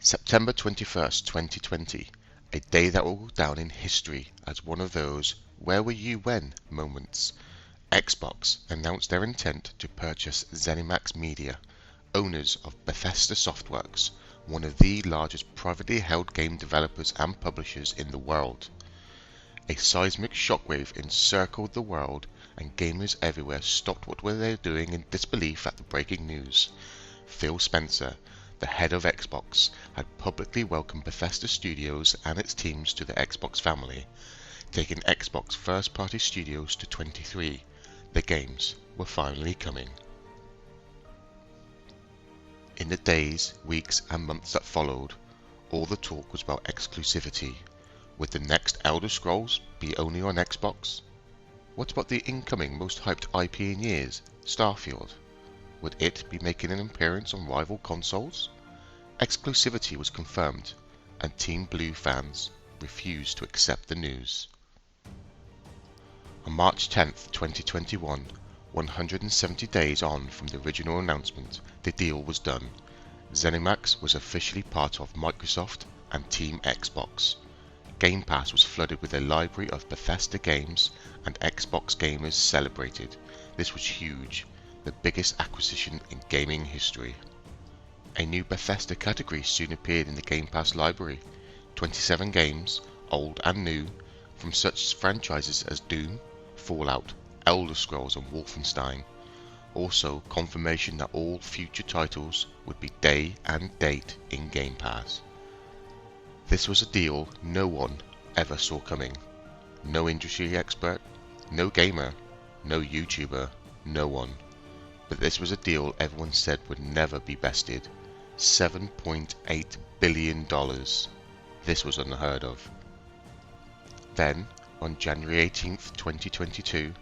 September 21st, 2020, a day that will go down in history as one of those "where were you when" moments. Xbox announced their intent to purchase ZeniMax Media, owners of Bethesda Softworks, one of the largest privately held game developers and publishers in the world. A seismic shockwave encircled the world, and gamers everywhere stopped what were they doing in disbelief at the breaking news. Phil Spencer, the head of Xbox, had publicly welcomed Bethesda Studios and its teams to the Xbox family, taking Xbox first-party studios to 23. The games were finally coming. In the days, weeks and months that followed, all the talk was about exclusivity. Would the next Elder Scrolls be only on Xbox? What about the incoming most hyped IP in years, Starfield? Would it be making an appearance on rival consoles? Exclusivity was confirmed, and Team Blue fans refused to accept the news. On March 10, 2021, 170 days on from the original announcement, the deal was done. ZeniMax was officially part of Microsoft and Team Xbox. Gamepass was flooded with a library of Bethesda games, and Xbox gamers celebrated. This was huge, the biggest acquisition in gaming history. A new Bethesda category soon appeared in the Game Pass library. 27 games, old and new, from such franchises as Doom, Fallout, Elder Scrolls and Wolfenstein. Also confirmation that all future titles would be day and date in Game Pass. This was a deal no one ever saw coming. No industry expert, no gamer, no YouTuber, no one. But this was a deal everyone said would never be bested. $7.8 billion. This was unheard of. Then, on January 18th, 2022,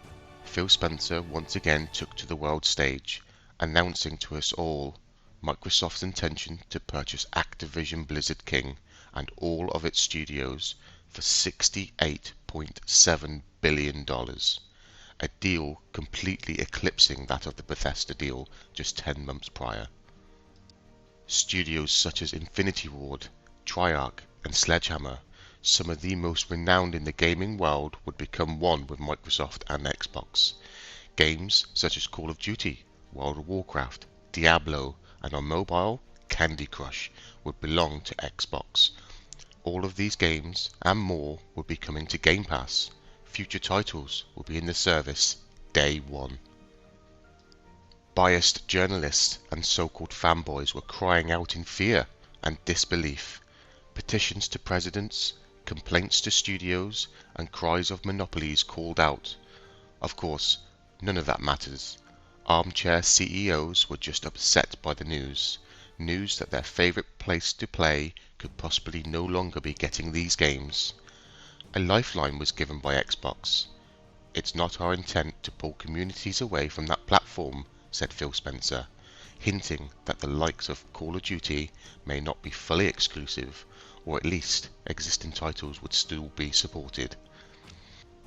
Phil Spencer once again took to the world stage, announcing to us all Microsoft's intention to purchase Activision Blizzard King and all of its studios for $68.7 billion. A deal completely eclipsing that of the Bethesda deal just 10 months prior. Studios such as Infinity Ward, Treyarch and Sledgehammer, some of the most renowned in the gaming world, would become one with Microsoft and Xbox. Games such as Call of Duty, World of Warcraft, Diablo and on mobile, Candy Crush would belong to Xbox. All of these games and more would be coming to Game Pass. Future titles will be in the service day one. Biased journalists and so-called fanboys were crying out in fear and disbelief. Petitions to presidents, complaints to studios, and cries of monopolies called out. Of course, none of that matters. Armchair CEOs were just upset by the news that their favorite place to play could possibly no longer be getting these games. A lifeline was given by Xbox. "It's not our intent to pull communities away from that platform," said Phil Spencer, hinting that the likes of Call of Duty may not be fully exclusive, or at least existing titles would still be supported.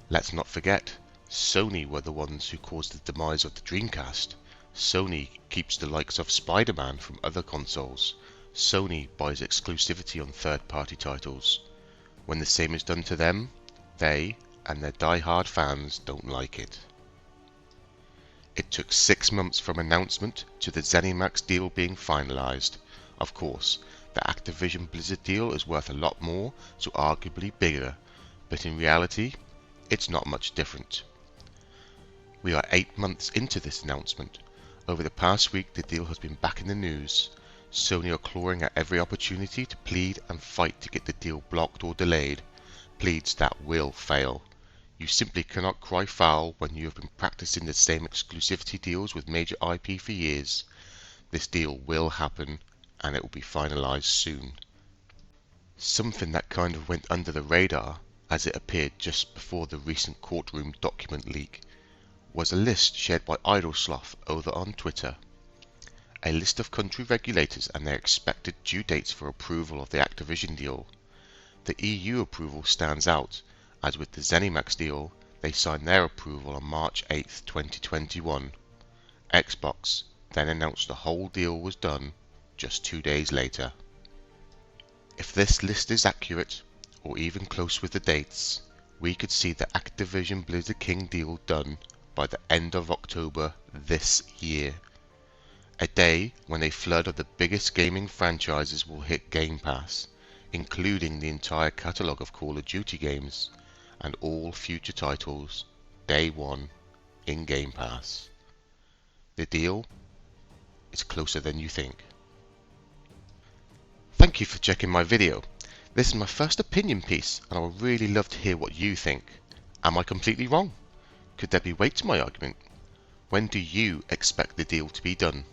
Let's not forget, Sony were the ones who caused the demise of the Dreamcast. Sony keeps the likes of Spider-Man from other consoles. Sony buys exclusivity on third-party titles. When the same is done to them, they and their die-hard fans don't like it. It took 6 months from announcement to the ZeniMax deal being finalised. Of course, the Activision Blizzard deal is worth a lot more, so arguably bigger, but in reality, it's not much different. We are 8 months into this announcement. Over the past week, the deal has been back in the news. Sony are clawing at every opportunity to plead and fight to get the deal blocked or delayed. Pleads that will fail. You simply cannot cry foul when you have been practicing the same exclusivity deals with major IP for years. This deal will happen, and it will be finalised soon. Something that kind of went under the radar, as it appeared just before the recent courtroom document leak, was a list shared by Idle Sloths over on Twitter. A list of country regulators and their expected due dates for approval of the Activision deal. The EU approval stands out, as with the ZeniMax deal, they signed their approval on March 8, 2021. Xbox then announced the whole deal was done just 2 days later. If this list is accurate, or even close with the dates, we could see the Activision Blizzard King deal done by the end of October this year. A day when a flood of the biggest gaming franchises will hit Game Pass, including the entire catalogue of Call of Duty games, and all future titles, day one, in Game Pass. The deal is closer than you think. Thank you for checking my video. This is my first opinion piece, and I would really love to hear what you think. Am I completely wrong? Could there be weight to my argument? When do you expect the deal to be done?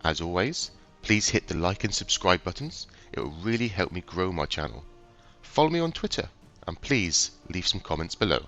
As always, please hit the like and subscribe buttons. It will really help me grow my channel. Follow me on Twitter, and please leave some comments below.